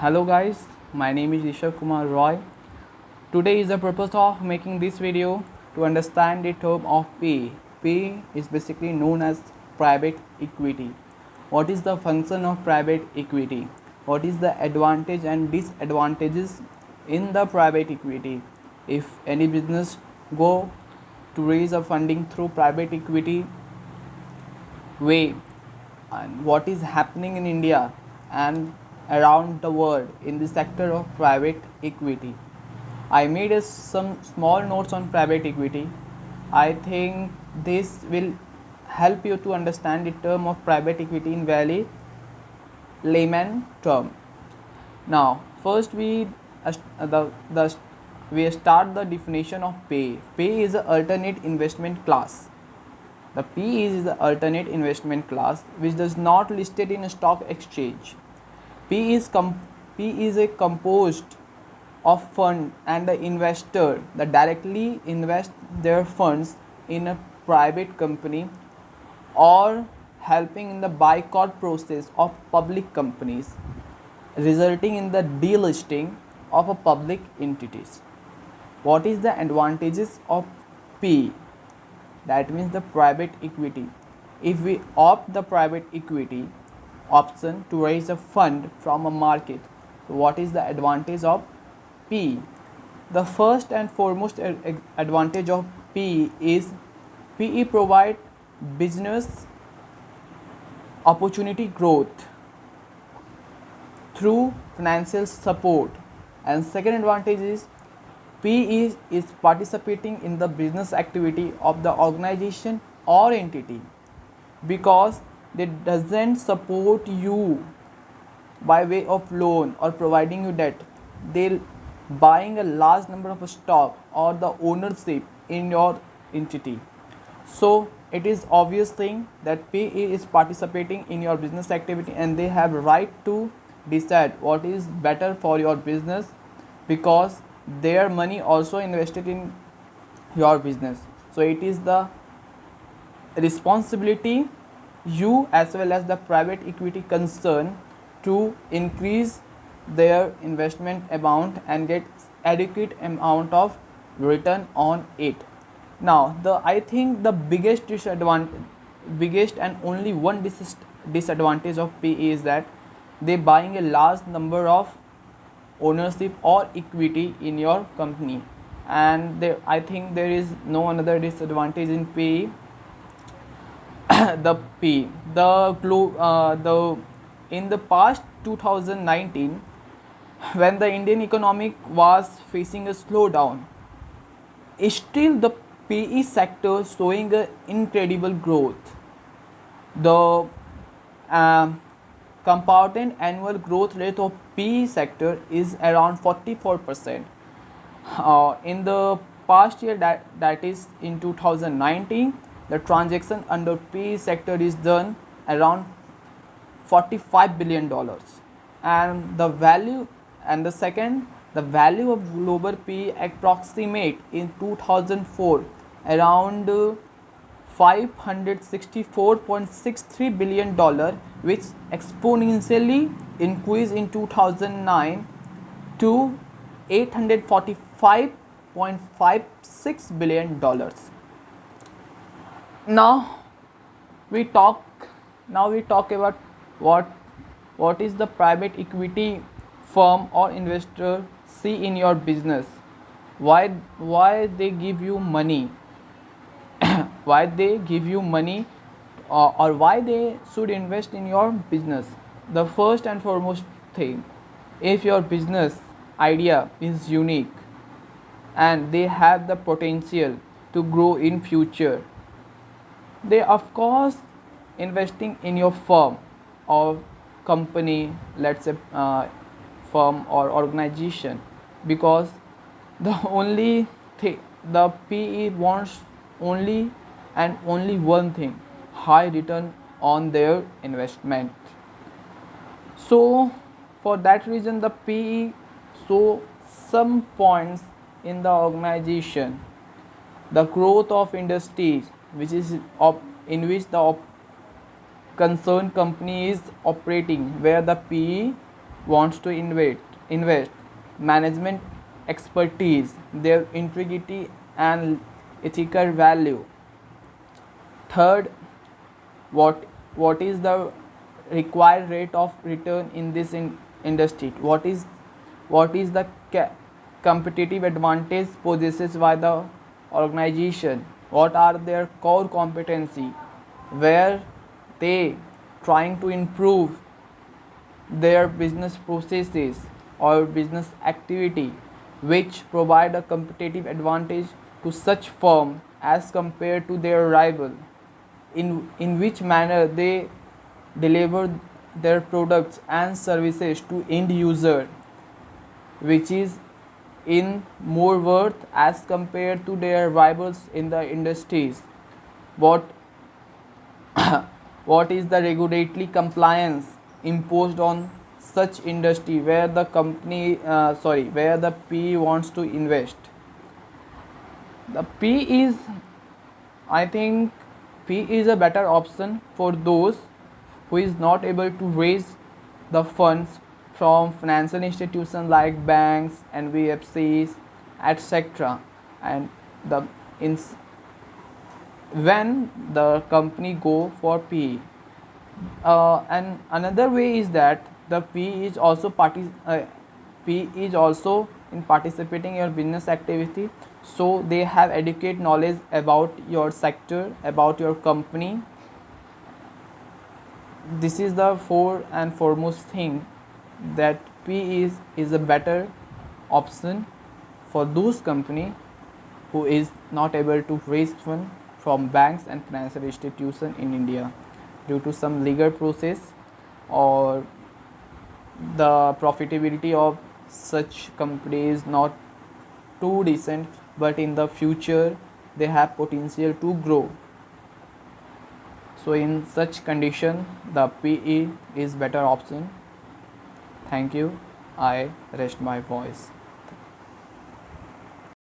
Hello guys, my name is Rishabh Kumar Roy. Today is the purpose of making this video to understand the term of PE. PE is basically known as private equity. What is the function of private equity? What is the advantage and disadvantages in the private equity? If any business go to raise a funding through private equity way, and what is happening in India and around the world in the sector of private equity. I made some small notes on private equity. I think this will help you to understand the term of private equity in very layman term. Now, first we start the definition of pay. Pay is an alternate investment class. The P is the alternate investment class which does not listed in a stock exchange. P is a composed of fund and the investor that directly invest their funds in a private company or helping in the boycott process of public companies, resulting in the delisting of a public entities. What is the advantages of P? That means the private equity. If we opt the private equity option to raise a fund from a market, so what is the advantage of P? The first and foremost advantage of P is PE provide business opportunity growth through financial support, and second advantage is PE is participating in the business activity of the organization or entity because they doesn't support you by way of loan or providing you debt. They're buying a large number of stock or the ownership in your entity. So it is obvious thing that PE is participating in your business activity and they have right to decide what is better for your business because their money also invested in your business. So it is the responsibility you as well as the private equity concern to increase their investment amount and get adequate amount of return on it. Now I think the biggest and only one disadvantage of PE is that they buying a large number of ownership or equity in your company, and I think there is no another disadvantage in PE. The in the past 2019, when the Indian economic was facing a slowdown, still the PE sector showing a incredible growth. The um, compounded annual growth rate of PE sector is around 44%. In the past year, that is in 2019, the transaction under PE sector is done around $45 billion, and the value of global PE approximate in 2004 around $564.63 billion, which exponentially increased in 2009 to $845.56 billion. Now we talk about what is the private equity firm or investor see in your business, why they give you money, why they give you money, or why they should invest in your business. The first and foremost thing, if your business idea is unique and they have the potential to grow in future, they of course investing in your firm or company, let's say firm or organization, because the only thing the PE wants only and only one thing, high return on their investment. So for that reason the PE show some points in the organization, the growth of industries which is in which the concerned company is operating, where the PE wants to invest management expertise, their integrity and ethical value. Third, what what is the required rate of return in this industry? What is the competitive advantage possessed by the organization? What are their core competency? Where they trying to improve their business processes or business activity which provide a competitive advantage to such firm as compared to their rival, in which manner they deliver their products and services to end user, which is in more worth as compared to their rivals in the industries. What what is the regulatory compliance imposed on such industry where the where the PE wants to invest? The P is, I think, P is a better option for those who is not able to raise the funds from financial institutions like banks, NBFCs, etc. And the in when the company go for PE. And another way is that the PE is also in participating in your business activity, so they have adequate knowledge about your sector, about your company. This is the foremost thing, that PE is a better option for those company who is not able to raise fund from banks and financial institution in India due to some legal process, or the profitability of such companies not too decent, but in the future they have potential to grow. So in such condition the PE is better option. Thank you. I rest my voice.